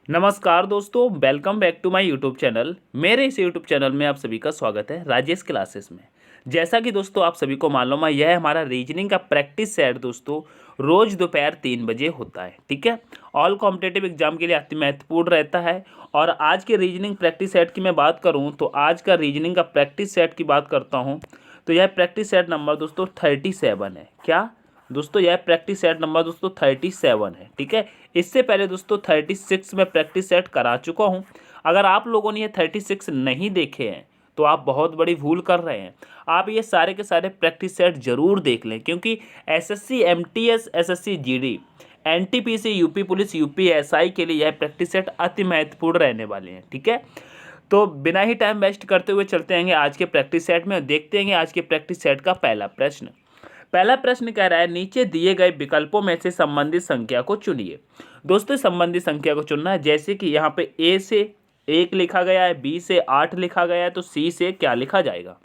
नमस्कार दोस्तों, welcome back to my YouTube channel. मेरे इस यूट्यूब चैनल में आप सभी का स्वागत है राजेश क्लासेस में। जैसा कि दोस्तों आप सभी को मालूम है, यह हमारा रीजनिंग का प्रैक्टिस सेट दोस्तों रोज दोपहर 3 बजे होता है। ठीक है, ऑल कॉम्पिटेटिव एग्जाम के लिए अति महत्वपूर्ण रहता है। और आज के रीजनिंग प्रैक्टिस सेट की मैं बात करूँ तो आज का रीजनिंग का प्रैक्टिस सेट की बात करता हूँ तो यह प्रैक्टिस सेट नंबर दोस्तों 37 है। क्या दोस्तों, यह प्रैक्टिस सेट नंबर दोस्तों 37 है। ठीक है, इससे पहले दोस्तों 36 में प्रैक्टिस सेट करा चुका हूं। अगर आप लोगों ने ये 36 नहीं देखे हैं तो आप बहुत बड़ी भूल कर रहे हैं। आप ये सारे के सारे प्रैक्टिस सेट जरूर देख लें, क्योंकि SSC MTS, SSC GD, NTPC, UP police, UP SI के लिए यह प्रैक्टिस सेट अति महत्वपूर्ण रहने वाले हैं। ठीक है, तो बिना ही टाइम वेस्ट करते हुए चलते हैं आज के प्रैक्टिस सेट में और देखते हैं आज के प्रैक्टिस सेट का पहला प्रश्न। पहला प्रश्न कह रहा है, नीचे दिए गए विकल्पों में से संबंधित संख्या को चुनिए। दोस्तों, संबंधित संख्या को चुनना है। जैसे कि यहाँ पे ए से 1 लिखा गया है, बी से 8 लिखा गया है, तो सी से क्या लिखा जाएगा।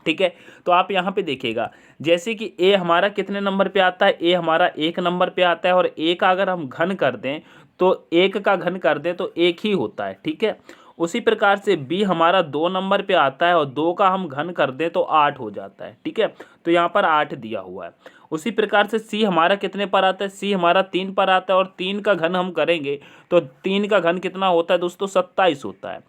ठीक है, तो आप यहाँ पे देखिएगा, जैसे कि ए हमारा कितने नंबर पे आता है, ए हमारा 1 नंबर पे आता है, और ए का अगर हम घन कर दें तो 1 का घन कर दें तो 1 ही होता है। ठीक है, उसी प्रकार से बी हमारा 2 नंबर पे आता है और 2 का हम घन कर दें तो 8 हो जाता है। ठीक है, तो यहाँ पर 8 दिया हुआ है। उसी प्रकार से सी हमारा कितने पर आता है, सी हमारा 3 पर आता है, और 3 का घन हम करेंगे तो 3 का घन कितना होता है दोस्तों, 27 होता है।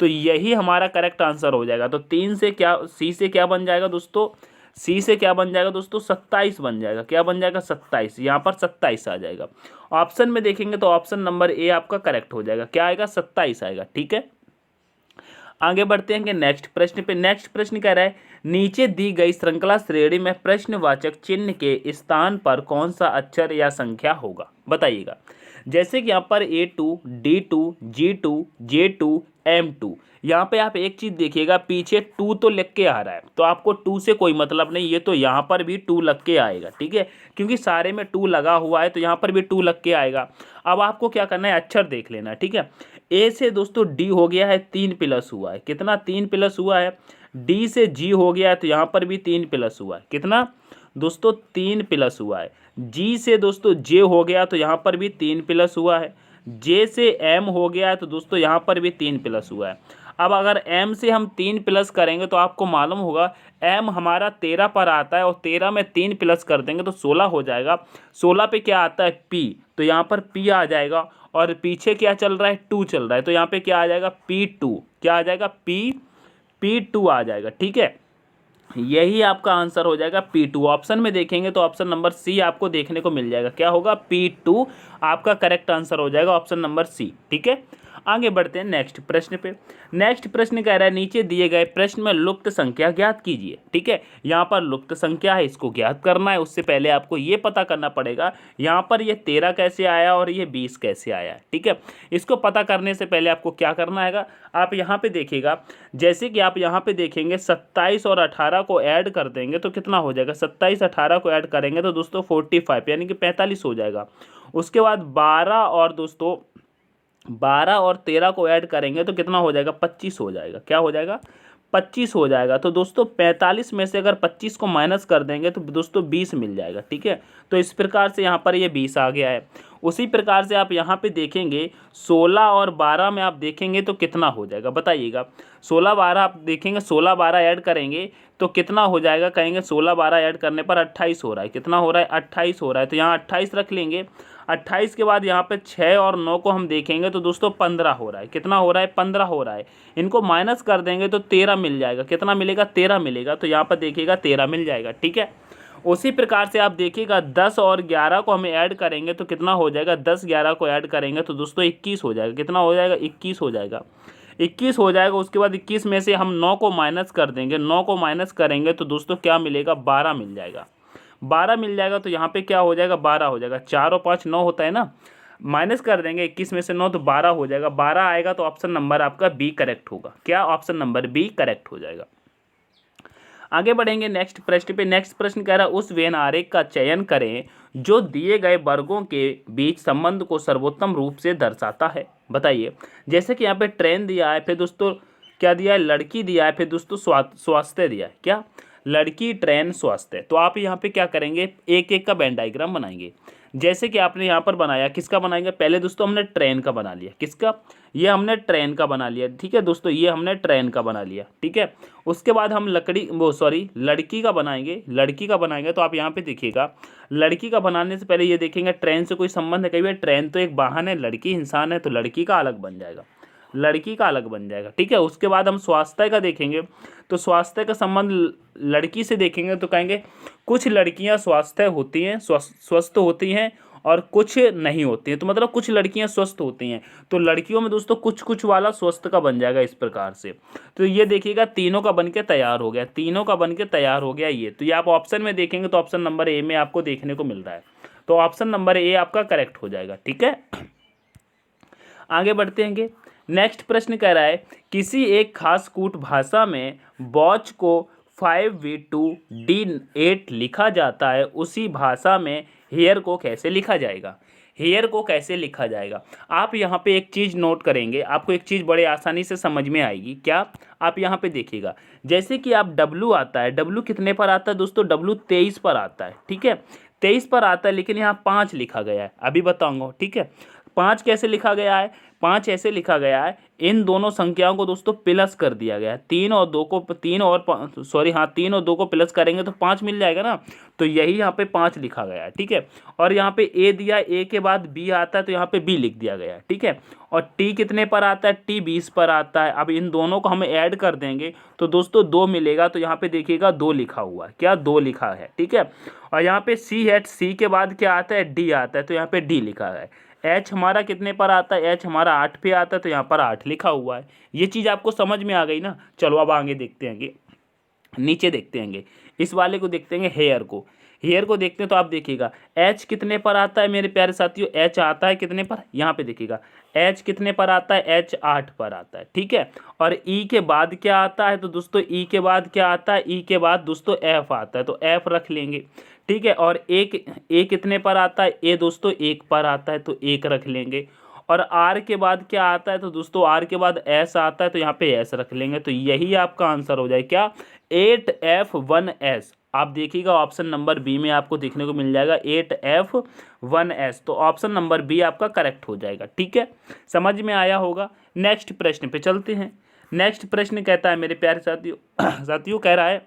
तो यही हमारा करेक्ट आंसर हो जाएगा। तो 3 से क्या, सी से क्या बन जाएगा दोस्तों, सी से क्या बन जाएगा दोस्तों, 27 बन जाएगा। क्या बन जाएगा, 27। यहाँ पर 27 आ जाएगा। ऑप्शन में देखेंगे तो ऑप्शन नंबर ए आपका करेक्ट हो जाएगा। क्या आएगा, 27 आएगा। ठीक है, आगे बढ़ते हैं कि नेक्स्ट प्रश्न पे। नेक्स्ट प्रश्न कह रहा है, नीचे दी गई श्रृंखला श्रेणी में प्रश्नवाचक चिन्ह के स्थान पर कौन सा अक्षर या संख्या होगा, बताइएगा। जैसे कि यहाँ पर A2, D2, G2, J2, M2, यहाँ पे आप एक चीज़ देखिएगा, पीछे 2 तो लिख के आ रहा है, तो आपको 2 से कोई मतलब नहीं, ये तो यहाँ पर भी 2 लग के आएगा। ठीक है, क्योंकि सारे में 2 लगा हुआ है तो यहाँ पर भी 2 लग के आएगा। अब आपको क्या करना है, अक्षर देख लेना। ठीक है, ए से दोस्तों डी हो गया है, 3 प्लस हुआ है। कितना, 3 प्लस हुआ है। डी से जी हो गया है तो यहाँ पर भी 3 प्लस हुआ है। कितना दोस्तों, 3 प्लस हुआ है। जी से दोस्तों जे हो गया तो यहाँ पर भी 3 प्लस हुआ है। जे से एम हो गया है तो दोस्तों यहाँ पर भी 3 प्लस हुआ है। अब अगर एम से हम 3 प्लस करेंगे तो आपको मालूम होगा एम हमारा 13 पर आता है, और 13 में 3 प्लस कर देंगे तो 16 हो जाएगा। 16 पे क्या आता है, पी, तो यहाँ पर पी आ जाएगा। और पीछे क्या चल रहा है, 2 चल रहा है, तो यहाँ पे क्या आ जाएगा, P2। क्या आ जाएगा, P2 आ जाएगा। ठीक है, यही आपका आंसर हो जाएगा P2। ऑप्शन में देखेंगे तो ऑप्शन नंबर सी आपको देखने को मिल जाएगा। क्या होगा, P2 आपका करेक्ट आंसर हो जाएगा, ऑप्शन नंबर सी। ठीक है, आगे बढ़ते हैं नेक्स्ट प्रश्न पे। नेक्स्ट प्रश्न कह रहा है, नीचे दिए गए प्रश्न में लुप्त संख्या ज्ञात कीजिए। ठीक है, यहाँ पर लुप्त संख्या है, इसको ज्ञात करना है। उससे पहले आपको ये पता करना पड़ेगा यहाँ पर ये 13 कैसे आया और ये 20 कैसे आया है। ठीक है, इसको पता करने से पहले आपको क्या करना है, आप यहाँ पे देखिएगा, जैसे कि आप यहाँ पे देखेंगे 27 और 18 को ऐड कर देंगे तो कितना हो जाएगा, 27 18 को ऐड करेंगे तो दोस्तों 45 यानी कि 45 हो जाएगा। उसके बाद 12 और 13 को ऐड करेंगे तो कितना हो जाएगा, 25 हो जाएगा। क्या हो जाएगा, 25 हो जाएगा। तो दोस्तों 45 में से अगर 25 को माइनस कर देंगे तो दोस्तों 20 मिल जाएगा। ठीक है, तो इस प्रकार से यहाँ पर ये 20 आ गया है। उसी प्रकार से आप यहाँ पे देखेंगे 16 और 12 में आप देखेंगे तो कितना हो जाएगा, बताइएगा। 16 12 आप देखेंगे, 16 12 ऐड करेंगे तो कितना हो जाएगा, कहेंगे 16 12 ऐड करने पर 28 हो रहा है। कितना हो रहा है, 28 हो रहा है, तो यहाँ 28 रख लेंगे। 28 के बाद यहाँ पे 6 और 9 को हम देखेंगे तो दोस्तों 15 हो रहा है। कितना हो रहा है, 15 हो रहा है। इनको माइनस कर देंगे तो 13 मिल जाएगा। कितना मिलेगा, 13 मिलेगा, तो यहाँ पर देखिएगा 13 मिल जाएगा। ठीक है, उसी प्रकार से आप देखिएगा 10 और 11 को हमें ऐड करेंगे तो कितना हो जाएगा, 10 11 को ऐड करेंगे तो दोस्तों 21 हो जाएगा। कितना हो जाएगा, 21 हो जाएगा। 21 हो जाएगा। उसके बाद 21 में से हम 9 को माइनस कर देंगे, 9 को माइनस करेंगे तो दोस्तों क्या मिलेगा, 12 मिल जाएगा। 12 मिल जाएगा तो यहाँ पे क्या हो जाएगा, 12 हो जाएगा। 4 और 5 9 होता है ना, माइनस कर देंगे 21 में से 9 तो 12 हो जाएगा। 12 आएगा तो ऑप्शन नंबर आपका बी करेक्ट होगा। क्या, ऑप्शन नंबर बी करेक्ट हो जाएगा। आगे बढ़ेंगे नेक्स्ट प्रश्न पे। नेक्स्ट प्रश्न कह रहा है, उस वेन आरेख का चयन करें जो दिए गए वर्गों के बीच संबंध को सर्वोत्तम रूप से दर्शाता है, बताइए। जैसे कि यहाँ पे ट्रेन दिया है, फिर दोस्तों क्या दिया है, लड़की दिया है, फिर दोस्तों स्वास्थ्य दिया है। क्या, लड़की ट्रेन स्वास्थ्य। तो आप यहाँ पे क्या करेंगे, एक एक का वेन डायग्राम बनाएंगे। जैसे कि आपने यहाँ पर बनाया, किसका बनाएंगे, पहले दोस्तों हमने ट्रेन का बना लिया, किसका, ये हमने ट्रेन का बना लिया, ठीक है दोस्तों, ये हमने ट्रेन का बना लिया, ठीक है। उसके बाद हम लड़की का बनाएंगे, लड़की का बनाएंगे तो आप यहाँ पे देखिएगा, लड़की का बनाने से पहले ये देखेंगे ट्रेन से कोई संबंध है, कई बार ट्रेन तो एक वाहन है, लड़की इंसान है, तो लड़की का अलग बन जाएगा, लड़की का अलग बन जाएगा, ठीक है। उसके बाद हम स्वास्थ्य का देखेंगे, तो स्वास्थ्य का संबंध लड़की से देखेंगे तो कहेंगे कुछ लड़कियां स्वास्थ्य होती हैं, स्वस्थ होती हैं और कुछ नहीं होती हैं, तो मतलब कुछ लड़कियां स्वस्थ होती हैं, तो लड़कियों में दोस्तों कुछ कुछ वाला स्वस्थ का बन जाएगा इस प्रकार से। तो ये देखिएगा तीनों का बन के तैयार हो गया, तीनों का बन के तैयार हो गया ये। तो ये आप ऑप्शन में देखेंगे तो ऑप्शन नंबर ए में आपको देखने को मिल रहा है, तो ऑप्शन नंबर ए आपका करेक्ट हो जाएगा, ठीक है। आगे बढ़ते हैं। नेक्स्ट प्रश्न कह रहा है किसी एक खास कूट भाषा में वॉच को 5v2d8 लिखा जाता है, उसी भाषा में हेयर को कैसे लिखा जाएगा, हेयर को कैसे लिखा जाएगा। आप यहाँ पे एक चीज़ नोट करेंगे, आपको एक चीज़ बड़े आसानी से समझ में आएगी, क्या, आप यहाँ पे देखिएगा, जैसे कि आप W आता है, W कितने पर आता है दोस्तों, W 23 पर आता है, ठीक है, 23 पर आता है, लेकिन यहाँ 5 लिखा गया है, अभी बताऊँगा, ठीक है। 5 कैसे लिखा गया है, 5 ऐसे लिखा गया है, इन दोनों संख्याओं को दोस्तों प्लस कर दिया गया है, 3 और 2 को प्लस करेंगे तो 5 मिल जाएगा ना, तो यही यहाँ पे 5 लिखा गया है, ठीक है। और यहाँ पे ए दिया, ए के बाद बी आता है तो यहाँ पे बी लिख दिया गया है, ठीक है। और टी कितने पर आता है, टी 20 पर आता है। अब इन दोनों को हम ऐड कर देंगे तो दोस्तों 2 मिलेगा, तो यहाँ पे देखिएगा 2 लिखा हुआ है, क्या 2 लिखा है, ठीक है। और यहाँ पे सी है, सी के बाद क्या आता है, डी आता है, तो यहाँ पे डी लिखा है। एच हमारा कितने पर आता है, एच हमारा 8 पे आता है, तो यहाँ पर 8 लिखा हुआ है। ये चीज़ आपको समझ में आ गई ना। चलो अब आगे देखते हैं, नीचे देखते हैं, इस वाले को देखते हैं, हेयर को, हेयर को देखते हैं तो आप देखिएगा एच कितने पर आता है मेरे प्यारे साथियों, एच आता है कितने पर, यहाँ पे देखिएगा एच कितने पर आता है, एच 8 पर आता है, ठीक है। और ई के बाद क्या आता है, तो दोस्तों ई के बाद क्या आता है, ई के बाद दोस्तों एफ आता है, तो एफ रख लेंगे, ठीक है। और एक ए कितने पर आता है, ए दोस्तों 1 पर आता है, तो 1 रख लेंगे। और आर के बाद क्या आता है, तो दोस्तों आर के बाद एस आता है, तो यहाँ पे एस रख लेंगे, तो यही आपका आंसर हो जाए, क्या, 8F1S। आप देखिएगा ऑप्शन नंबर बी में आपको देखने को मिल जाएगा 8F1S, तो ऑप्शन नंबर बी आपका करेक्ट हो जाएगा, ठीक है, समझ में आया होगा। नेक्स्ट प्रश्न पे चलते हैं। नेक्स्ट प्रश्न कहता है मेरे प्यारे साथियों कह रहा है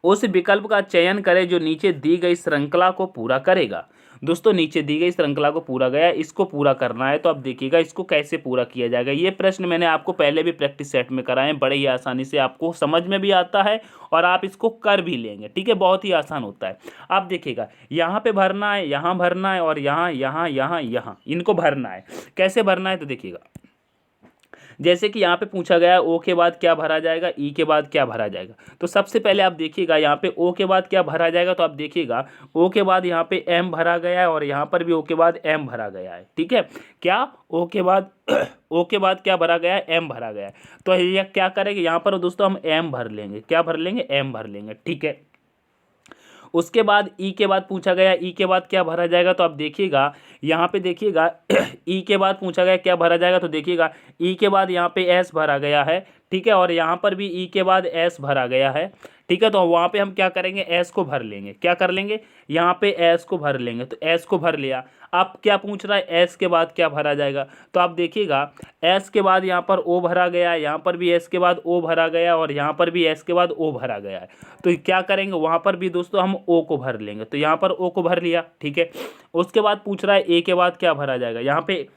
उस विकल्प का चयन करें जो नीचे दी गई श्रृंखला को पूरा करेगा। दोस्तों नीचे दी गई श्रृंखला को पूरा गया, इसको पूरा करना है, तो अब देखिएगा इसको कैसे पूरा किया जाएगा। ये प्रश्न मैंने आपको पहले भी प्रैक्टिस सेट में कराए हैं, बड़े ही आसानी से आपको समझ में भी आता है और आप इसको कर भी लेंगे, ठीक है, बहुत ही आसान होता है। आप देखिएगा यहाँ पे भरना है, यहाँ भरना है और यहाँ यहाँ यहाँ यहाँ इनको भरना है। कैसे भरना है, तो देखिएगा जैसे कि यहाँ पे पूछा गया है ओ के बाद क्या भरा जाएगा, ई के बाद क्या भरा जाएगा। तो सबसे पहले आप देखिएगा यहाँ पे ओ के बाद क्या भरा जाएगा, तो आप देखिएगा ओ के बाद यहाँ पे एम भरा गया है और यहाँ पर भी ओ के बाद एम भरा गया है, ठीक है। क्या ओ के बाद ओ के बाद क्या भरा गया है, एम भरा गया है। तो ये क्या करेंगे, यहाँ पर दोस्तों हम एम भर लेंगे, क्या भर लेंगे, एम भर लेंगे, ठीक है। उसके बाद ई के बाद पूछा गया ई के बाद क्या भरा जाएगा, तो आप देखिएगा यहाँ पे देखिएगा ई के बाद पूछा गया क्या भरा जाएगा, तो देखिएगा ई के बाद यहाँ पे एस भरा गया है, ठीक है। और यहाँ पर भी ई के बाद एस भरा गया है, ठीक है। तो वहाँ पे हम क्या करेंगे, एस को भर लेंगे, क्या कर लेंगे, यहाँ पे एस को भर लेंगे, तो एस को भर लिया। अब क्या पूछ रहा है, एस के बाद क्या भरा जाएगा, तो आप देखिएगा एस के बाद यहाँ पर ओ भरा गया है, यहाँ पर भी एस के बाद ओ भरा गया और यहाँ पर भी एस के बाद ओ भरा गया है। तो क्या करेंगे, वहाँ पर भी दोस्तों हम ओ को भर लेंगे, तो यहाँ पर ओ को भर लिया, ठीक है। उसके बाद पूछ रहा है ए के बाद क्या भरा जाएगा, यहाँ पे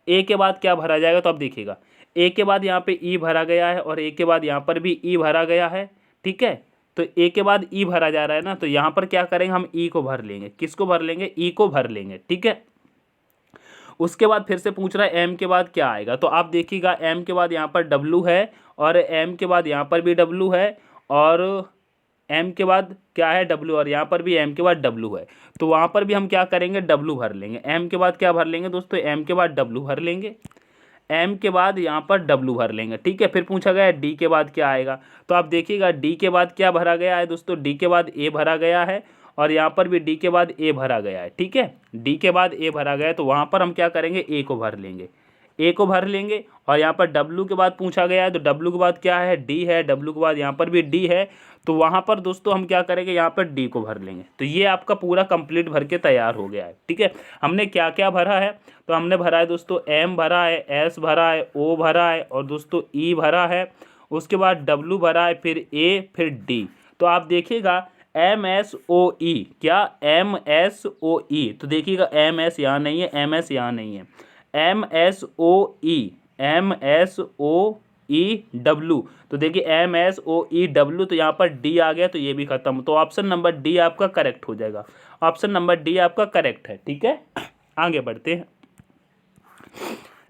ए के बाद क्या भरा जाएगा, तो आप देखिएगा ए के बाद यहाँ पे ई भरा गया है और ए के बाद यहाँ पर भी ई भरा गया है, ठीक है। तो ए के बाद ई भरा जा रहा है ना, तो यहाँ पर क्या करेंगे, हम ई को भर लेंगे, किसको भर लेंगे, ई को भर लेंगे, ठीक है। उसके बाद फिर से पूछ रहा है एम के बाद क्या आएगा, तो आप देखिएगा एम के बाद यहाँ पर डब्लू है और एम के बाद यहाँ पर भी डब्लू है और एम के बाद क्या है, डब्लू, और यहाँ पर भी एम के बाद डब्लू है। तो वहाँ पर भी हम क्या करेंगे, डब्लू भर लेंगे। एम के बाद क्या भर लेंगे दोस्तों, एम के बाद डब्लू भर लेंगे, एम के बाद यहाँ पर डब्लू भर लेंगे, ठीक है। फिर पूछा गया डी के बाद क्या आएगा, तो आप देखिएगा डी के बाद क्या भरा गया है दोस्तों, डी के बाद ए भरा गया है और यहाँ पर भी डी के बाद ए भरा गया है, ठीक है। डी के बाद ए भरा गया है, तो वहाँ पर हम क्या करेंगे, ए को भर लेंगे, ए को भर लेंगे। और यहाँ पर डब्लू के बाद पूछा गया है, तो डब्लू के बाद क्या है, डी है, डब्लू के बाद यहाँ पर भी डी है, तो वहाँ पर दोस्तों हम क्या करेंगे, यहाँ पर डी को भर लेंगे। तो ये आपका पूरा कंप्लीट भर के तैयार हो गया है। ठीक है, हमने क्या क्या भरा है, तो हमने भरा है दोस्तों एम भरा है, एस भरा है, ओ भरा है और दोस्तों ई भरा है, उसके बाद डब्ल्यू भरा है, फिर ए, फिर डी। तो आप देखिएगा एम एस ओ ई, क्या एम एस ओ ई, तो देखिएगा एम एस यहाँ नहीं है, एम एस यहाँ नहीं है, M S O E, M S O E W, तो देखिए M S O E W, तो यहाँ पर डी आ गया, तो ये भी खत्म। तो ऑप्शन नंबर डी आपका करेक्ट हो जाएगा, ऑप्शन नंबर डी आपका करेक्ट है। ठीक है, आगे बढ़ते हैं।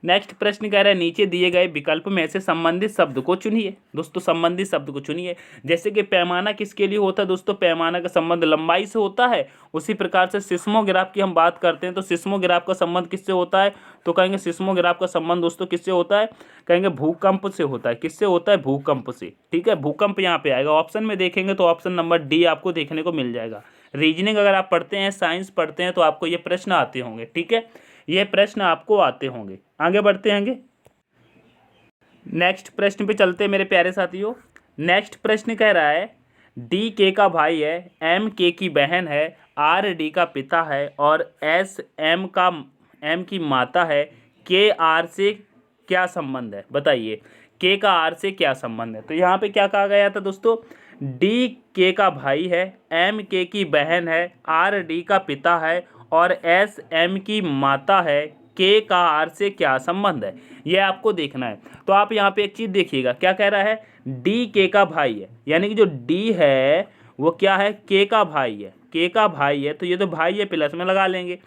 नेक्स्ट प्रश्न कह रहा है नीचे दिए गए विकल्प में से संबंधित शब्द को चुनिए। दोस्तों संबंधित शब्द को चुनिए। जैसे कि पैमाना किसके लिए होता है दोस्तों, पैमाना का संबंध लंबाई से होता है। उसी प्रकार से सिस्मोग्राफ की हम बात करते हैं तो सिस्मोग्राफ का संबंध किससे होता है, तो कहेंगे सिस्मोग्राफ का संबंध दोस्तों किससे होता है, कहेंगे भूकंप से होता है। किससे होता है, भूकंप से। ठीक है, भूकंप यहाँ पे आएगा। ऑप्शन में देखेंगे तो ऑप्शन नंबर डी आपको देखने को मिल जाएगा। रीजनिंग अगर आप पढ़ते हैं, साइंस पढ़ते हैं, तो आपको ये प्रश्न आते होंगे। ठीक है, ये प्रश्न आपको आते होंगे। आगे बढ़ते हैं। नेक्स्ट प्रश्न पे चलते हैं मेरे प्यारे साथियों। नेक्स्ट प्रश्न कह रहा है डी के का भाई है, एम के की बहन है, आर डी का पिता है और एस एम की माता है। के आर से क्या संबंध है, बताइए के का आर से क्या संबंध है। तो यहाँ पे क्या कहा गया था दोस्तों, डी के का भाई है, एम के की बहन है, आर डी का पिता है और एस एम की माता है। के का आर से क्या संबंध है, ये आपको देखना है। तो आप यहाँ पे एक चीज़ देखिएगा, क्या कह रहा है, डी के का भाई है, यानी कि जो डी है वो क्या है, के का भाई है। के का भाई है तो ये तो भाई है, प्लस में लगा लेंगे।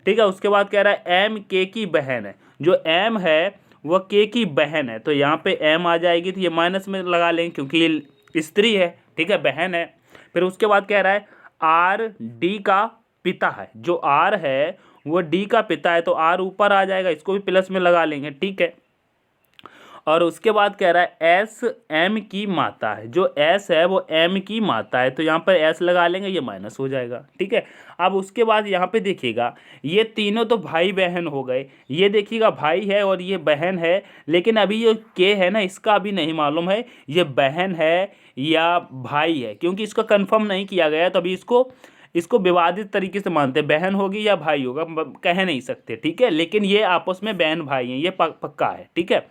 ठीक है, उसके बाद कह रहा है एम के की बहन है, जो एम है वह के की बहन है, तो यहाँ पे एम आ जाएगी, तो ये माइनस में लगा लेंगे क्योंकि ये स्त्री है। ठीक है, बहन है। फिर उसके बाद कह रहा है आर डी का पिता है, जो आर है वो डी का पिता है, तो आर ऊपर आ जाएगा, इसको भी प्लस में लगा लेंगे। ठीक है, और उसके बाद कह रहा है एस एम की माता है, जो एस है वो एम की माता है, तो यहाँ पर एस लगा लेंगे, ये माइनस हो जाएगा। ठीक है, अब उसके बाद यहाँ पे देखिएगा ये तीनों तो भाई बहन हो गए। ये देखिएगा भाई है और ये बहन है, लेकिन अभी ये के है ना, इसका अभी नहीं मालूम है ये बहन है या भाई है, क्योंकि इसका कंफर्म नहीं किया गया। तो अभी इसको विवादित तरीके से मानते हैं, बहन होगी या भाई होगा कह नहीं सकते। ठीक है, लेकिन ये आपस में बहन भाई हैं, ये पक्का है। ठीक है,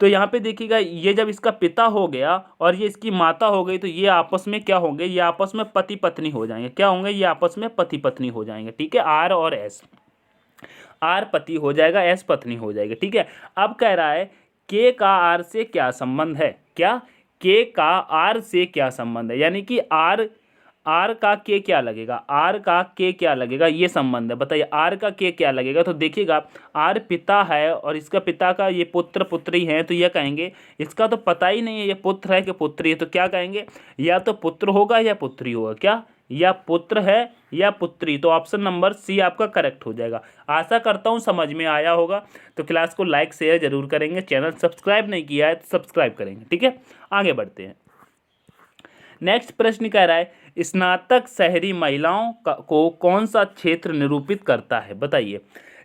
तो यहाँ पे देखिएगा ये जब इसका पिता हो गया और ये इसकी माता हो गई, तो ये आपस में क्या होंगे, ये आपस में पति पत्नी हो जाएंगे। क्या होंगे, ये आपस में पति पत्नी हो जाएंगे। ठीक है, आर और एस, आर पति हो जाएगा, एस पत्नी हो जाएगी। ठीक है, अब कह रहा है के का आर से क्या संबंध है, क्या के का आर से क्या संबंध है, यानी कि आर का के क्या लगेगा, आर का के क्या लगेगा, ये संबंध है। बताइए आर का के क्या लगेगा। तो देखिएगा आर पिता है और इसका पिता का ये पुत्र पुत्री हैं, तो यह कहेंगे इसका तो पता ही नहीं है ये पुत्र है कि पुत्री है, तो क्या कहेंगे, या तो पुत्र होगा या पुत्री होगा। क्या, या पुत्र है या पुत्री। तो ऑप्शन नंबर सी आपका करेक्ट हो जाएगा। आशा करता हूँ समझ में आया होगा। तो क्लास को लाइक शेयर जरूर करेंगे, चैनल सब्सक्राइब नहीं किया है तो सब्सक्राइब करेंगे। ठीक है, आगे बढ़ते हैं। नेक्स्ट प्रश्न कह रहा है स्नातक शहरी महिलाओं को कौन सा क्षेत्र निरूपित करता है, बताइए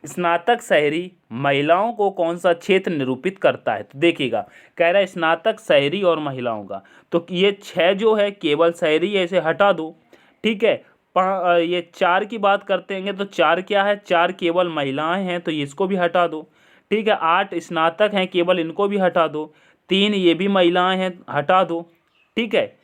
स्नातक शहरी महिलाओं को कौन सा क्षेत्र निरूपित करता है। तो देखिएगा कह रहा है स्नातक शहरी और महिलाओं का, तो ये 6 जो है केवल शहरी है, इसे हटा दो। ठीक है, ये 4 की बात करते हैं तो 4 क्या है, 4 केवल महिलाएं हैं, तो इसको भी हटा दो। ठीक है, 8 स्नातक हैं केवल, इनको भी हटा दो। 3 ये भी महिलाएं हैं, हटा दो। ठीक है,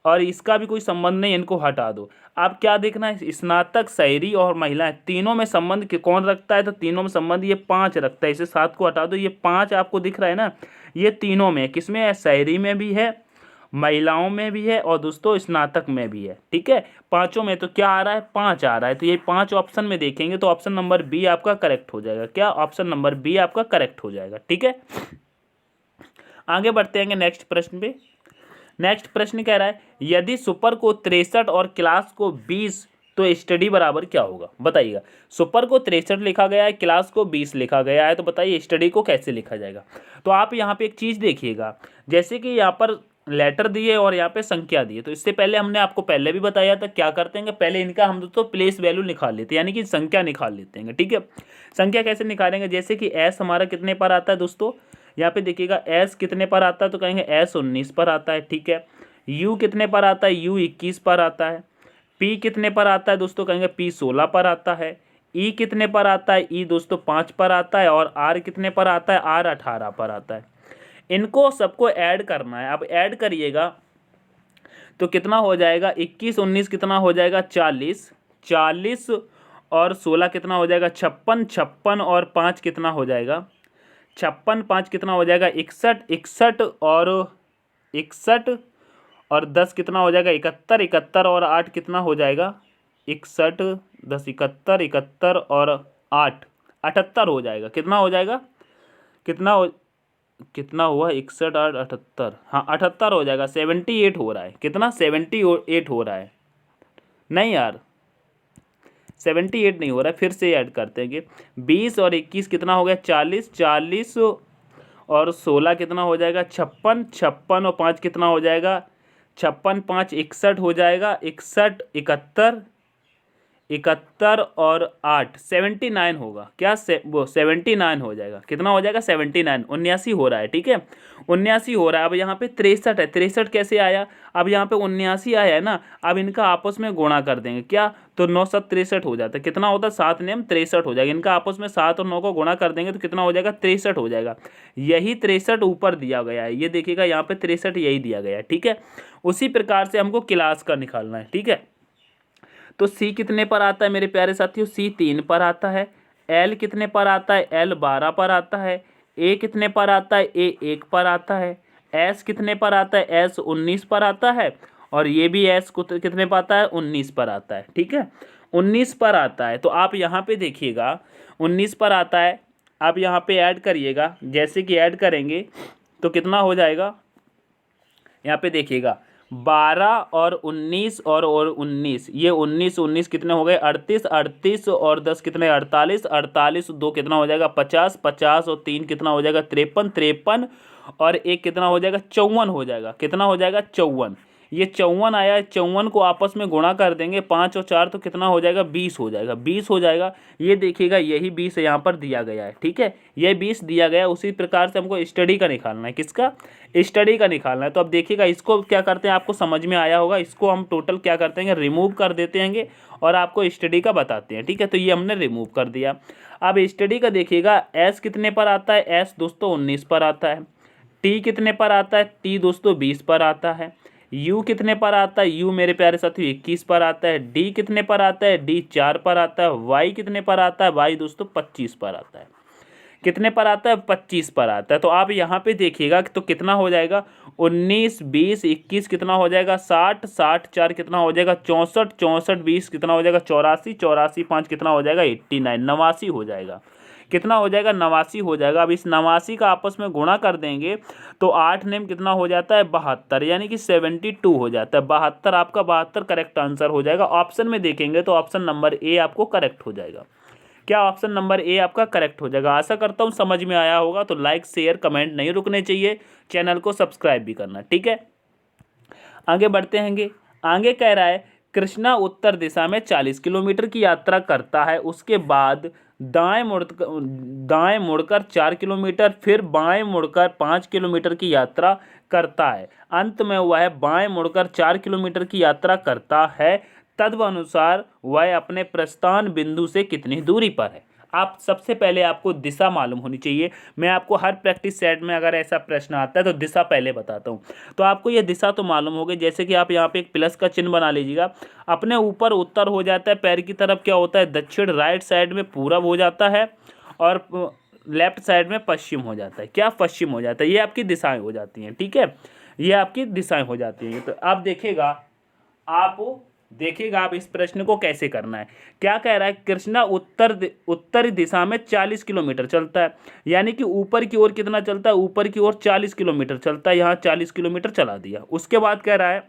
और इसका भी कोई संबंध नहीं, इनको हटा दो। आप क्या देखना है, स्नातक शहरी और महिलाएं तीनों में संबंध कौन रखता है, तो तीनों में संबंध ये 5 रखता है, इसे 7 को हटा दो। ये 5 आपको दिख रहा है ना, ये तीनों में, किसमें है, शहरी में भी है, महिलाओं में भी है और दोस्तों स्नातक में भी है। ठीक है, पांचों में तो क्या आ रहा है, 5 आ रहा है। तो ये 5 ऑप्शन में देखेंगे तो ऑप्शन नंबर बी आपका करेक्ट हो जाएगा। क्या, ऑप्शन नंबर बी आपका करेक्ट हो जाएगा। ठीक है, आगे बढ़ते हैं नेक्स्ट प्रश्न पे। नेक्स्ट प्रश्न कह रहा है यदि सुपर को 63 और क्लास को 20 तो स्टडी बराबर क्या होगा, बताइएगा। सुपर को 63 लिखा गया है, क्लास को 20 लिखा गया है, तो बताइए स्टडी को कैसे लिखा जाएगा। तो आप यहाँ पे एक चीज़ देखिएगा, जैसे कि यहाँ पर लेटर दिए और यहाँ पे संख्या दिए, तो इससे पहले हमने आपको पहले भी बताया था क्या करते हैं, पहले इनका हम दोस्तों प्लेस वैल्यू निकाल लेते हैं, यानी कि संख्या निकाल लेते हैं। ठीक है, संख्या कैसे निकालेंगे, जैसे कि एस हमारा कितने पर आता है दोस्तों, यहाँ पे देखिएगा एस कितने पर आता है, तो कहेंगे एस 19 पर आता है। ठीक है, यू कितने पर आता है, यू 21 पर आता है। पी कितने पर आता है दोस्तों, कहेंगे पी 16 पर आता है। ई कितने पर आता है, ई दोस्तों 5 पर आता है। और आर कितने पर आता है, आर 18 पर आता है। इनको सबको ऐड करना है। अब ऐड करिएगा तो कितना हो जाएगा, 21 19 कितना हो जाएगा, 40 40 और 16 कितना हो जाएगा, 56 56 और 5 कितना हो जाएगा, 56 5 कितना हो जाएगा, 61 61 और 61 और 10 कितना हो जाएगा, 71 71 और 8 कितना हो जाएगा, 61 10 71 71 और 8 78 हो जाएगा। कितना हो जाएगा, कितना हुआ, 61 8 78, हाँ 78 हो जाएगा। 78 हो रहा है, कितना 78 हो रहा है, नहीं यार 78 नहीं हो रहा है, फिर से ऐड करते हैं कि 20 और 21 कितना हो गया, 40 40 और 16 कितना हो जाएगा, 56 56 और 5 कितना हो जाएगा, 56 5 61 हो जाएगा, 61 71 71 और 8 79 होगा क्या, वो 79 हो जाएगा। कितना हो जाएगा, 79 79 हो रहा है, ठीक है 79 हो रहा है। अब यहाँ पे 63 है, 63 कैसे आया, अब यहाँ पे 79 आया है ना, अब इनका आपस में गुणा कर देंगे क्या, तो 9 7 63 हो जाता है। कितना होता है, 7 नेम 63 हो जाएगा। इनका आपस में 7 और 9 को गुणा कर देंगे तो कितना हो जाएगा, 63 हो जाएगा। यही 63 ऊपर दिया गया है, ये देखिएगा यहाँ पे 63 यही दिया गया है, ठीक है। उसी प्रकार से हमको क्लास का निकालना है, ठीक है। तो सी कितने पर आता है मेरे प्यारे साथियों, सी 3 पर आता है। एल कितने पर आता है, एल 12 पर आता है। ए कितने पर आता है, ए 1 पर आता है। एस कितने पर आता है, एस 19 पर आता है। और ये भी एस कितने पर आता है, 19 पर आता है, ठीक है 19 पर आता है। तो आप यहाँ पे देखिएगा 19 पर आता है, आप यहाँ पे ऐड करिएगा। जैसे कि ऐड करेंगे तो कितना हो जाएगा, यहाँ पे देखिएगा 12 और 19 और 19, ये 19 19 कितने हो गए, 38 38 और 10 कितने, 48 48 2 कितना हो जाएगा, 50 50 और 3 कितना हो जाएगा, 53 53 और 1 कितना हो जाएगा, 54 हो जाएगा। कितना हो जाएगा, 54। ये 54 आया है, 54 को आपस में गुणा कर देंगे 5 और 4 तो कितना हो जाएगा, 20 हो जाएगा, 20 हो जाएगा। ये देखिएगा यही 20 यहाँ पर दिया गया है, ठीक है ये 20 दिया गया है। उसी प्रकार से हमको स्टडी का निकालना है, किसका, स्टडी का निकालना है। तो अब देखिएगा इसको क्या करते हैं, आपको समझ में आया होगा। इसको हम टोटल क्या करते हैं, रिमूव कर देते हैं और आपको स्टडी का बताते हैं, ठीक है। तो ये हमने रिमूव कर दिया। अब स्टडी का देखिएगा, एस कितने पर आता है, एस दोस्तों 19 पर आता है। टी कितने पर आता है, टी दोस्तों 20 पर आता है। यू कितने पर आता है, यू मेरे प्यारे साथियों 21 पर आता है। डी कितने पर आता है, डी 4 पर आता है। वाई कितने पर आता है, वाई दोस्तों 25 पर आता है। कितने पर आता है, 25 पर आता है। तो आप यहाँ पे देखिएगा तो कितना हो जाएगा, 19 20 21 कितना हो जाएगा, 60 60 4 कितना हो जाएगा, 64 64 20 कितना हो जाएगा, 84 84 5 कितना हो जाएगा, 89 89 हो जाएगा। कितना हो जाएगा, 89 हो जाएगा। अब इस 89 का आपस में गुणा कर देंगे तो 8 नेम कितना हो जाता है, 72, यानी कि 72 हो जाता है। 72 आपका 72 करेक्ट आंसर हो जाएगा। ऑप्शन में देखेंगे तो ऑप्शन नंबर ए आपको करेक्ट हो जाएगा। क्या ऑप्शन नंबर ए आपका करेक्ट हो जाएगा। आशा करता हूँ समझ में आया होगा। तो लाइक शेयर कमेंट नहीं रुकने चाहिए, चैनल को सब्सक्राइब भी करना, ठीक है। आगे बढ़ते हैंगे। आगे कह रहा है कृष्णा उत्तर दिशा में 40 किलोमीटर की यात्रा करता है, उसके बाद दाएं मुड़कर 4 किलोमीटर, फिर बाएं मुड़कर 5 किलोमीटर की यात्रा करता है। अंत में वह बाएं मुड़कर 4 किलोमीटर की यात्रा करता है। तदनुसार वह अपने प्रस्थान बिंदु से कितनी दूरी पर है। आप सबसे पहले आपको दिशा मालूम होनी चाहिए। मैं आपको हर प्रैक्टिस सेट में अगर ऐसा प्रश्न आता है तो दिशा पहले बताता हूँ। तो आपको ये दिशा तो मालूम होगी। जैसे कि आप यहाँ पे एक प्लस का चिन्ह बना लीजिएगा। अपने ऊपर उत्तर हो जाता है, पैर की तरफ क्या होता है, दक्षिण, राइट साइड में पूरब हो जाता है और लेफ्ट साइड में पश्चिम हो जाता है। क्या, पश्चिम हो जाता है। ये आपकी दिशाएं हो जाती हैं, ठीक है, ये आपकी दिशाएं हो जाती हैं। तो आप देखिएगा आप इस प्रश्न को कैसे करना है। क्या कह रहा है, कृष्णा उत्तरी दिशा में 40 किलोमीटर चलता है, यानी कि ऊपर की ओर कितना चलता है, ऊपर की ओर 40 किलोमीटर चलता है। यहाँ 40 किलोमीटर चला दिया। उसके बाद कह रहा है,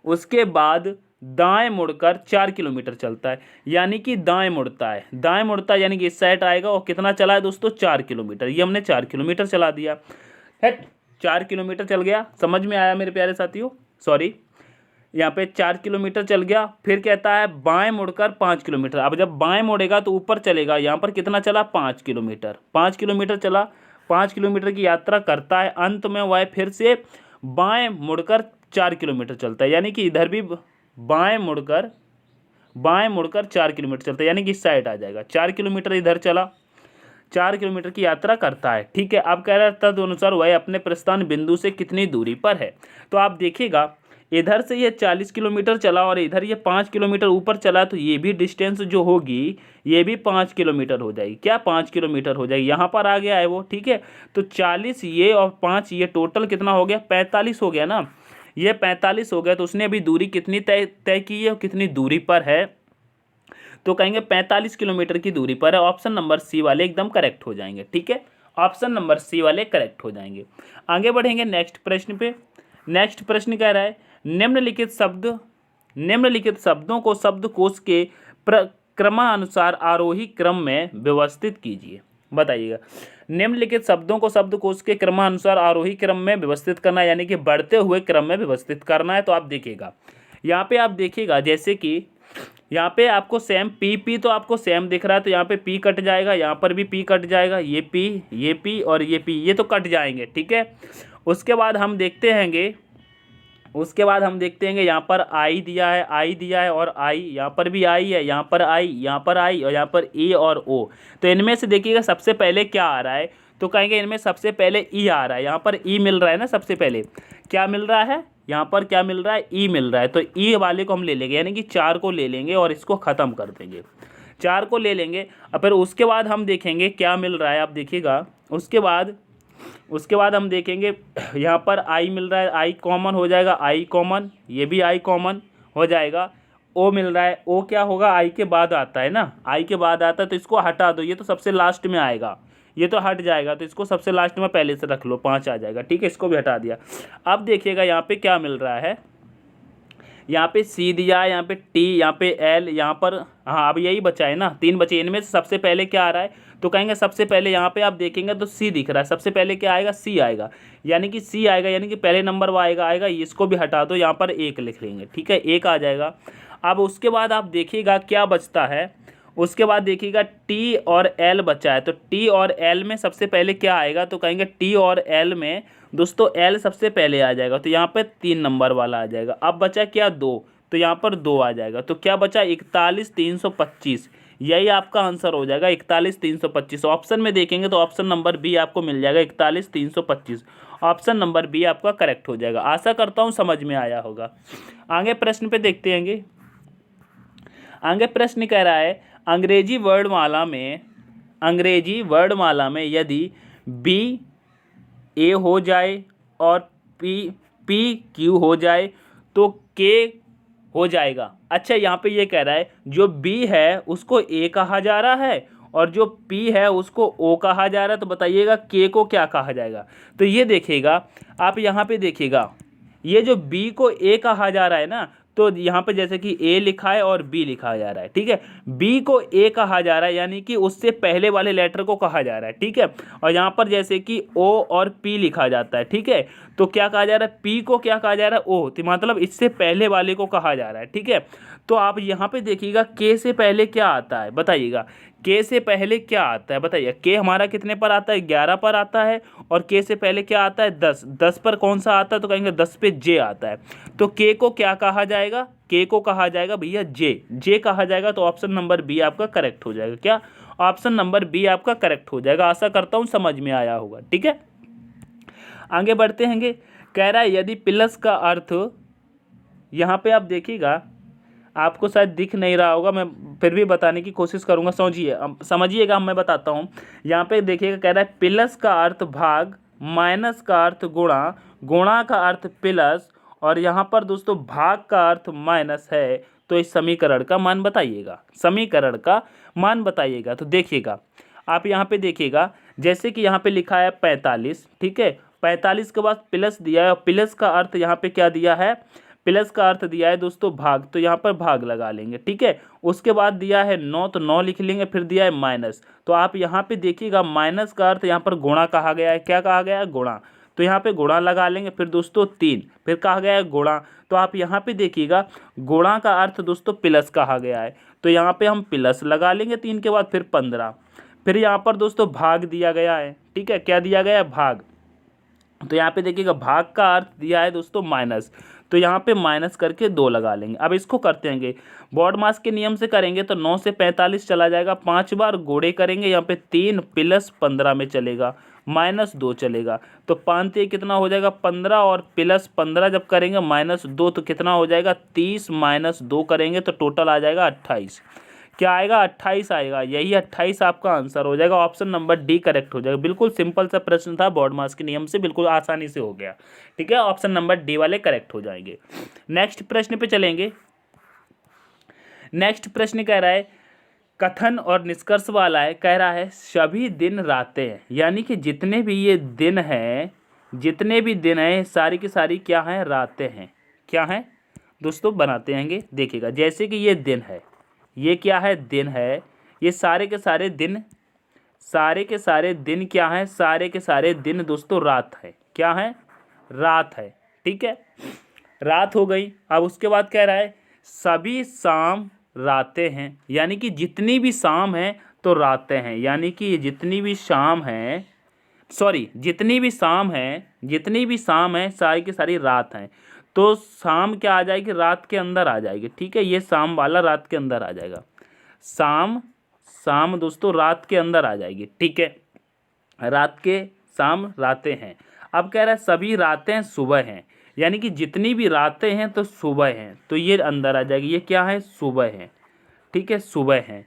उसके बाद दाएं मुड़कर 4 किलोमीटर चलता है, यानी कि दाएं मुड़ता है। दाएं मुड़ता है यानी कि इस साइड आएगा और कितना चला है दोस्तों, 4 किलोमीटर। ये हमने 4 किलोमीटर चला दिया है। 4 किलोमीटर चल गया, समझ में आया मेरे प्यारे साथियों। सॉरी, यहाँ पे 4 किलोमीटर चल गया। फिर कहता है बाएं मुड़कर 5 किलोमीटर। अब जब बाएं मुड़ेगा तो ऊपर चलेगा। यहाँ पर कितना चला, 5 किलोमीटर। 5 किलोमीटर चला, 5 किलोमीटर की यात्रा करता है। अंत में वह फिर से बाएं मुड़कर 4 किलोमीटर चलता है, यानी कि इधर भी बाएं मुड़कर 4 किलोमीटर चलता है, यानी कि इस साइड आ जाएगा। 4 किलोमीटर इधर चला, 4 किलोमीटर की यात्रा करता है। ठीक है, अब कह रहा है तदनुसार वह अपने प्रस्थान बिंदु से कितनी दूरी पर है। तो आप देखिएगा इधर से ये 40 किलोमीटर चला और इधर ये 5 किलोमीटर ऊपर चला, तो ये भी डिस्टेंस जो होगी ये भी 5 किलोमीटर हो जाएगी। क्या 5 किलोमीटर हो जाएगी, यहाँ पर आ गया है वो। ठीक है, तो 40 ये और 5 ये टोटल कितना हो गया, 45 हो गया ना। ये 45 हो गया, तो उसने अभी दूरी कितनी तय की है और कितनी दूरी पर है, तो कहेंगे 45 किलोमीटर की दूरी पर है। ऑप्शन नंबर सी वाले एकदम करेक्ट हो जाएंगे। ठीक है, ऑप्शन नंबर सी वाले करेक्ट हो जाएंगे। आगे बढ़ेंगे नेक्स्ट प्रश्न पे। नेक्स्ट प्रश्न कह रहा है निम्नलिखित शब्दों को शब्दकोश के क्रमानुसार आरोही क्रम में व्यवस्थित कीजिए। बताइएगा, निम्नलिखित शब्दों को शब्दकोश के क्रमानुसार आरोही क्रम में व्यवस्थित करना, यानी कि बढ़ते हुए क्रम में व्यवस्थित करना है। तो आप देखिएगा यहाँ पे, आप देखिएगा जैसे कि यहाँ पे आपको सेम पी तो आपको सेम दिख रहा है, तो यहाँ पे पी कट जाएगा, यहाँ पर भी पी कट जाएगा, ये पी और ये पी, ये तो कट जाएंगे। ठीक है, उसके बाद हम देखते हैंगे यहाँ पर आई दिया है और आई, यहाँ पर भी आई है, यहाँ पर आई और यहाँ पर ए और ओ। तो इनमें से देखिएगा सबसे पहले क्या आ रहा है, तो कहेंगे इनमें सबसे पहले ई आ रहा है। यहाँ पर ई मिल रहा है ना, सबसे पहले क्या मिल रहा है, यहाँ पर क्या मिल रहा है, ई मिल रहा है। तो ई वाले को हम ले लेंगे, यानी कि 4 को ले लेंगे और इसको ख़त्म कर देंगे। 4 को ले लेंगे और फिर उसके बाद हम देखेंगे क्या मिल रहा है। आप देखिएगा उसके बाद हम देखेंगे यहाँ पर आई मिल रहा है, आई कॉमन हो जाएगा, आई कॉमन, ये भी आई कॉमन हो जाएगा। ओ मिल रहा है, ओ क्या होगा, आई के बाद आता है ना, आई के बाद आता है, तो इसको हटा दो, ये तो सबसे लास्ट में आएगा, ये तो हट जाएगा, तो इसको सबसे लास्ट में पहले से रख लो, 5 आ जाएगा। ठीक है, इसको भी हटा दिया। अब देखिएगा यहाँ पे क्या मिल रहा है, यहाँ पे सी दिया है, यहाँ पे टी, यहाँ पे एल, यहाँ पर हाँ अब यही बचा है ना, 3 बचे। इनमें से सबसे पहले क्या आ रहा है, तो कहेंगे सबसे पहले यहाँ पे आप देखेंगे तो सी दिख रहा है, सबसे पहले क्या आएगा, सी आएगा, यानी कि सी आएगा, यानी कि पहले नंबर वो आएगा। इसको भी हटा दो, यहाँ पर 1 लिख लेंगे। ठीक है, 1 आ जाएगा। अब उसके बाद आप देखिएगा क्या बचता है, उसके बाद देखिएगा टी और एल बचा है, तो टी और एल में सबसे पहले क्या आएगा, तो कहेंगे टी और एल में दोस्तों एल सबसे पहले आ जाएगा, तो यहाँ पे 3 नंबर वाला आ जाएगा। अब बचा क्या, 2, तो यहाँ पर 2 आ जाएगा। तो क्या बचा, 41,325, यही आपका आंसर हो जाएगा, 41,325। ऑप्शन में देखेंगे तो ऑप्शन नंबर बी आपको मिल जाएगा, 41,325। ऑप्शन नंबर बी आपका करेक्ट हो जाएगा। आशा करता हूँ समझ में आया होगा। आगे प्रश्न पे देखते हैं। आगे प्रश्न कह रहा है अंग्रेजी वर्णमाला में यदि बी ए हो जाए और पी क्यू हो जाए तो के हो जाएगा। अच्छा, यहाँ पे ये कह रहा है जो बी है उसको ए कहा जा रहा है और जो पी है उसको ओ कहा जा रहा है, तो बताइएगा के को क्या कहा जाएगा। तो ये देखिएगा आप, यहाँ पे देखिएगा ये जो बी को ए कहा जा रहा है ना, तो यहाँ पे जैसे कि ए लिखा है और बी लिखा जा रहा है। ठीक है, बी को ए कहा जा रहा है, यानी कि उससे पहले वाले लेटर को कहा जा रहा है। ठीक है, और यहाँ पर जैसे कि ओ और पी लिखा जाता है। ठीक है, तो क्या कहा जा रहा है, पी को क्या कहा जा रहा है, ओ, तो मतलब इससे पहले वाले को कहा जा रहा है। ठीक है, तो आप यहाँ पे देखिएगा के से पहले क्या आता है, बताइएगा के से पहले क्या आता है, बताइए। के हमारा कितने पर आता है, 11 पर आता है, और के से पहले क्या आता है, 10। 10 पर कौन सा आता है, तो कहेंगे 10 पे जे आता है। तो के को क्या कहा जाएगा, के को कहा जाएगा भैया जे कहा जाएगा। तो ऑप्शन नंबर बी आपका करेक्ट हो जाएगा। क्या, ऑप्शन नंबर बी आपका करेक्ट हो जाएगा। आशा करता हूँ समझ में आया होगा। ठीक है, आगे बढ़ते हैं। कह रहा है यदि प्लस का अर्थ, यहाँ पे आप देखिएगा आपको शायद दिख नहीं रहा होगा, मैं फिर भी बताने की कोशिश करूँगा, समझिएगा। मैं बताता हूँ। यहाँ पे देखिएगा कह रहा है प्लस का अर्थ भाग, माइनस का अर्थ गुणा, गुणा का अर्थ प्लस, और यहाँ पर दोस्तों भाग का अर्थ माइनस है। तो इस समीकरण का मान बताइएगा। तो देखिएगा आप यहाँ पे देखिएगा जैसे कि यहाँ पे लिखा है 45। ठीक है, 45 के बाद प्लस दिया है, और प्लस का अर्थ यहाँ पे क्या दिया है, प्लस का अर्थ दिया है दोस्तों भाग, तो यहाँ पर भाग लगा लेंगे। ठीक है, उसके बाद दिया है 9, तो 9 लिख लेंगे, फिर दिया है माइनस, तो आप यहाँ पे देखिएगा माइनस का अर्थ यहाँ पर गुणा कहा गया है। क्या कहा गया है, गुणा, तो यहाँ पे गुणा लगा लेंगे। फिर दोस्तों 3, फिर कहा गया है गुणा, तो आप यहाँ पे देखिएगा गुणा का अर्थ दोस्तों प्लस कहा गया है, तो यहाँ पे हम प्लस लगा लेंगे 3 के बाद, फिर 15, फिर यहाँ पर दोस्तों भाग दिया गया है। ठीक है, क्या दिया गया है, भाग, तो यहाँ पे देखिएगा भाग का अर्थ दिया है दोस्तों माइनस, तो यहाँ पे माइनस करके 2 लगा लेंगे। अब इसको करते हैं बॉड मास के नियम से करेंगे तो 9 से 45 चला जाएगा, 5 बार गुणे करेंगे यहाँ पे 3 प्लस 15 में चलेगा, माइनस 2 चलेगा, तो 5 कितना हो जाएगा 15 और प्लस 15 जब करेंगे माइनस 2 तो कितना हो जाएगा 30 माइनस 2 करेंगे तो टोटल आ जाएगा 28। क्या आएगा 28 आएगा, यही 28 आपका आंसर हो जाएगा। ऑप्शन नंबर डी करेक्ट हो जाएगा। बिल्कुल सिंपल सा प्रश्न था, बॉड मास के नियम से बिल्कुल आसानी से हो गया। ठीक है, ऑप्शन नंबर डी वाले करेक्ट हो जाएंगे। नेक्स्ट प्रश्न पे चलेंगे। नेक्स्ट प्रश्न कह रहा है कथन और निष्कर्ष वाला है, कह रहा है सभी दिन रातें हैं, यानी कि जितने भी ये दिन हैं, जितने भी दिन हैं सारी की सारी क्या हैं रातें हैं। क्या हैं दोस्तों, बनाते हैंगे, देखिएगा जैसे कि ये दिन है, ये क्या है दिन है, ये सारे के सारे दिन, सारे के सारे दिन क्या हैं, सारे के सारे दिन दोस्तों रात है। क्या है रात है। ठीक है, रात हो गई। अब उसके बाद कह रहा है सभी शाम रातें हैं, यानी कि जितनी भी शाम हैं तो रातें हैं, यानी कि जितनी भी शाम हैं, सॉरी जितनी भी शाम हैं, जितनी भी शाम है सारी की सारी रात हैं। तो शाम क्या आ जाएगी, रात के अंदर आ जाएगी। ठीक है, ये शाम वाला रात के अंदर आ जाएगा, शाम शाम दोस्तों रात के अंदर आ जाएगी। ठीक है, रात के शाम रातें हैं। अब कह रहा है सभी रातें सुबह हैं, यानी कि जितनी भी रातें हैं तो सुबह हैं, तो ये अंदर आ जाएगी, ये क्या है सुबह है। ठीक है, सुबह हैं।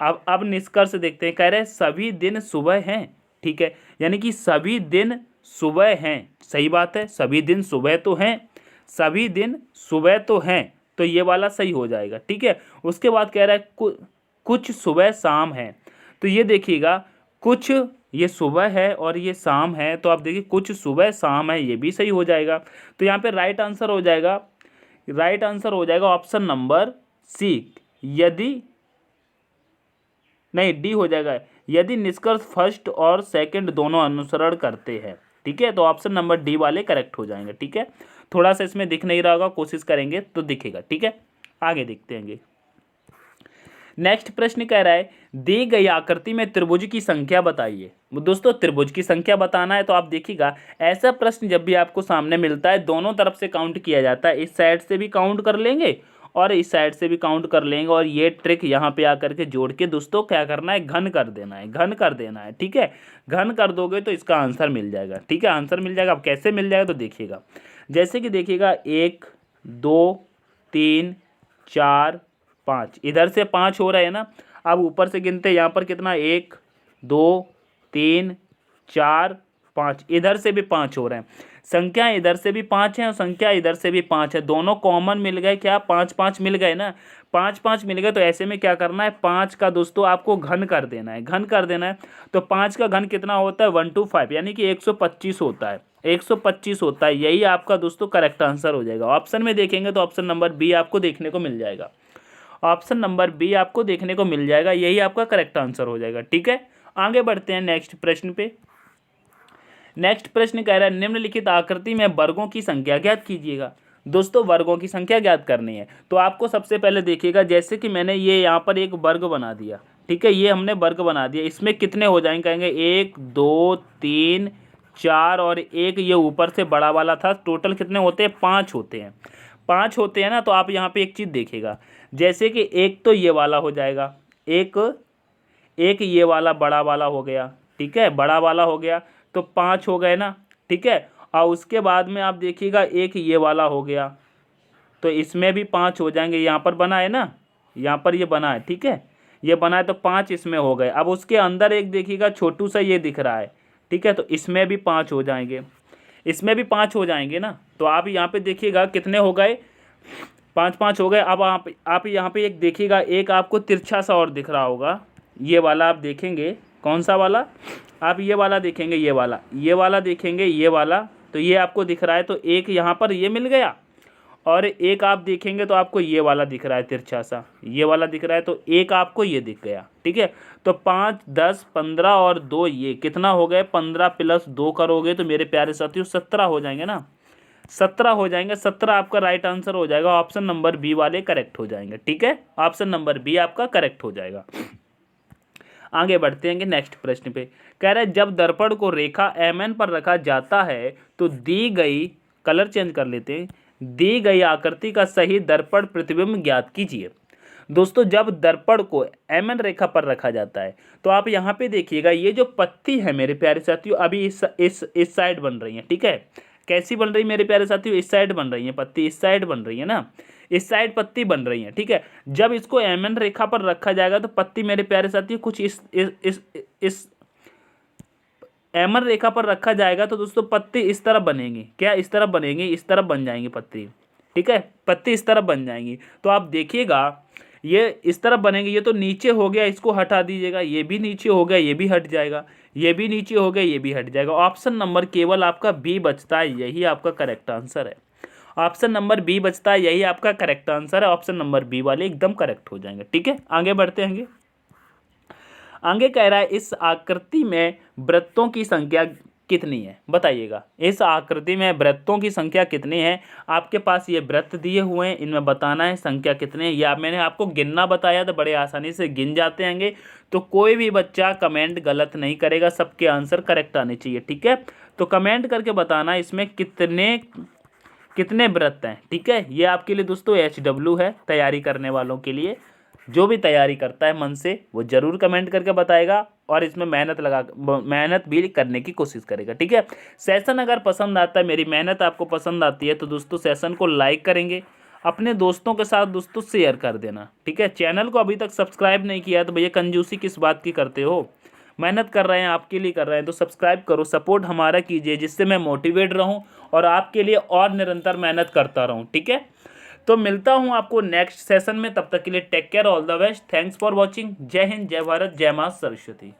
अब निष्कर्ष देखते हैं, कह रहे हैं सभी दिन सुबह हैं। ठीक है, यानी कि सभी दिन सुबह हैं, सही बात है, सभी दिन सुबह तो हैं, सभी दिन सुबह तो हैं, तो ये वाला सही हो जाएगा। ठीक है, उसके बाद कह रहा है कुछ सुबह शाम है, तो ये देखिएगा कुछ ये सुबह है और ये शाम है, तो आप देखिए कुछ सुबह शाम है, ये भी सही हो जाएगा। तो यहाँ पे राइट आंसर हो जाएगा, राइट आंसर हो जाएगा ऑप्शन नंबर सी, यदि नहीं डी हो जाएगा, यदि निष्कर्ष फर्स्ट और सेकंड दोनों अनुसरण करते हैं। ठीक है, तो ऑप्शन नंबर डी वाले करेक्ट हो जाएंगे। ठीक है, थोड़ा सा इसमें दिख नहीं रहा होगा, कोशिश करेंगे तो दिखेगा। ठीक है, आगे देखते हैं। नेक्स्ट प्रश्न कह रहा है दी गई आकृति में त्रिभुज की संख्या बताइए। दोस्तों त्रिभुज की संख्या बताना है, तो आप देखिएगा ऐसा प्रश्न जब भी आपको सामने मिलता है दोनों तरफ से काउंट किया जाता है, इस साइड से भी काउंट कर लेंगे और इस साइड से भी काउंट कर लेंगे, और ये ट्रिक यहाँ पे आकर के जोड़ के दोस्तों क्या करना है, घन कर देना है, घन कर देना है। ठीक है, घन कर दोगे तो इसका आंसर मिल जाएगा। ठीक है, आंसर मिल जाएगा। अब कैसे मिल जाएगा तो देखिएगा, जैसे कि देखिएगा 1 2 3 4 5, इधर से 5 हो रहे हैं ना। अब ऊपर से गिनते हैं, यहाँ पर कितना 1 2 3 4 5, इधर से भी 5 हो रहे हैं। संख्या इधर से भी 5 है और संख्या इधर से भी 5 है, दोनों कॉमन मिल गए, क्या 5 5 मिल गए ना, 5 5 मिल गए। तो ऐसे में क्या करना है, 5 का दोस्तों आपको घन कर देना है, घन कर देना है। तो 5 का घन कितना होता है 125, यानी कि 125 होता है, 125 होता है। यही आपका दोस्तों करेक्ट आंसर हो जाएगा। ऑप्शन में देखेंगे तो ऑप्शन नंबर बी आपको देखने को मिल जाएगा, ऑप्शन नंबर बी आपको देखने को मिल जाएगा, यही आपका करेक्ट आंसर हो जाएगा। ठीक है, आगे बढ़ते हैं नेक्स्ट प्रश्न पे। नेक्स्ट प्रश्न कह रहा है निम्नलिखित आकृति में वर्गों की संख्या ज्ञात कीजिएगा। दोस्तों वर्गों की संख्या ज्ञात करनी है, तो आपको सबसे पहले देखिएगा, जैसे कि मैंने ये यहाँ पर एक वर्ग बना दिया। ठीक है, ये हमने वर्ग बना दिया, इसमें कितने हो जाएंगे, कहेंगे 1 2 3 4 और एक ये ऊपर से बड़ा वाला था, टोटल कितने होते हैं 5 होते हैं, 5 होते हैं ना। तो आप यहाँ पे एक चीज़ देखिएगा, जैसे कि एक तो ये वाला हो जाएगा, एक ये वाला बड़ा वाला हो गया। ठीक है, बड़ा वाला हो गया तो 5 हो गए ना। ठीक है, और उसके बाद में आप देखिएगा एक ये वाला हो गया, तो इसमें भी 5 हो जाएंगे, यहाँ पर बना है ना, यहाँ पर ये बना है। ठीक है, ये बना है तो 5 इसमें हो गए। अब उसके अंदर एक देखिएगा छोटू सा ये दिख रहा है। ठीक है, तो इसमें भी 5 हो जाएंगे, इसमें भी 5 हो जाएंगे ना। तो आप यहाँ पे देखिएगा कितने हो गए, 5 5 हो गए। अब आप यहाँ पे एक देखिएगा, एक आपको तिरछा सा और दिख रहा होगा, ये वाला आप देखेंगे, कौन सा वाला, आप ये वाला देखेंगे, ये वाला देखेंगे, ये वाला, तो ये आपको दिख रहा है। तो एक यहाँ पर ये मिल गया, और एक आप देखेंगे तो आपको ये वाला दिख रहा है तिरछा सा, ये वाला दिख रहा है, तो एक आपको ये दिख गया। ठीक है, तो 5 10 15 और 2 ये कितना हो गए, 15 प्लस 2 करोगे तो मेरे प्यारे साथियों 17 हो जाएंगे ना, 17 हो जाएंगे। 17 आपका राइट आंसर हो जाएगा, ऑप्शन नंबर बी वाले करेक्ट हो जाएंगे। ठीक है, ऑप्शन नंबर बी आपका करेक्ट हो जाएगा। आगे बढ़ते हैं नेक्स्ट प्रश्न पे। कह रहा है जब दर्पण को रेखा MN पर रखा जाता है तो दी गई, कलर चेंज कर लेते हैं, दी गई आकृति का सही दर्पण प्रतिबिंब ज्ञात कीजिए। दोस्तों जब दर्पण को एमएन रेखा पर रखा जाता है तो आप यहाँ पे देखिएगा, ये जो पत्ती है मेरे प्यारे साथियों अभी इस साइड बन रही है, ठीक है। कैसी बन रही है मेरे प्यारे साथियों? इस साइड बन रही है पत्ती, इस साइड बन रही है ना, इस साइड पत्ती बन रही है, ठीक है। जब इसको एमएन रेखा पर रखा जाएगा तो पत्ती मेरे प्यारे साथियों कुछ इस एमएन रेखा पर रखा जाएगा तो दोस्तों पत्ती इस तरह बनेगी। क्या इस तरह बनेगी? इस तरह बन जाएंगी पत्ती, ठीक है। पत्ती इस तरह बन जाएंगी। तो आप देखिएगा ये इस तरह बनेंगे। ये तो नीचे हो गया, इसको हटा दीजिएगा। ये भी नीचे हो गया, ये भी हट जाएगा। ये भी नीचे हो गया, ये भी हट जाएगा। ऑप्शन नंबर केवल आपका बी बचता है, यही आपका करेक्ट आंसर है। ऑप्शन नंबर बी बचता है, यही आपका करेक्ट आंसर है। ऑप्शन नंबर बी वाले एकदम करेक्ट हो जाएंगे, ठीक है। आगे बढ़ते हैं। आगे कह रहा है इस आकृति में वृत्तों की संख्या कितनी है? बताइएगा इस आकृति में वृत्तों की संख्या कितनी है। आपके पास ये वृत्त दिए हुए हैं, इनमें बताना है संख्या कितनी है। या मैंने आपको गिनना बताया तो बड़े आसानी से गिन जाते हैंगे। तो कोई भी बच्चा कमेंट गलत नहीं करेगा, सबके आंसर करेक्ट आने चाहिए, ठीक है। तो कमेंट करके बताना इसमें कितने वृत्त हैं, ठीक है। ये आपके लिए दोस्तों HW है, तैयारी करने वालों के लिए। जो भी तैयारी करता है मन से वो ज़रूर कमेंट करके बताएगा और इसमें मेहनत भी करने की कोशिश करेगा, ठीक है। सेशन अगर पसंद आता है, मेरी मेहनत आपको पसंद आती है तो दोस्तों सेशन को लाइक करेंगे, अपने दोस्तों के साथ दोस्तों शेयर कर देना, ठीक है। चैनल को अभी तक सब्सक्राइब नहीं किया तो भैया कंजूसी किस बात की करते हो? मेहनत कर रहे हैं, आपके लिए कर रहे हैं तो सब्सक्राइब करो, सपोर्ट हमारा कीजिए, जिससे मैं मोटिवेट रहूं और आपके लिए और निरंतर मेहनत करता रहूं, ठीक है। तो मिलता हूं आपको नेक्स्ट सेशन में, तब तक के लिए take care, all the best, thanks for watching. जय हिंद, जय भारत, जय मां सरस्वती।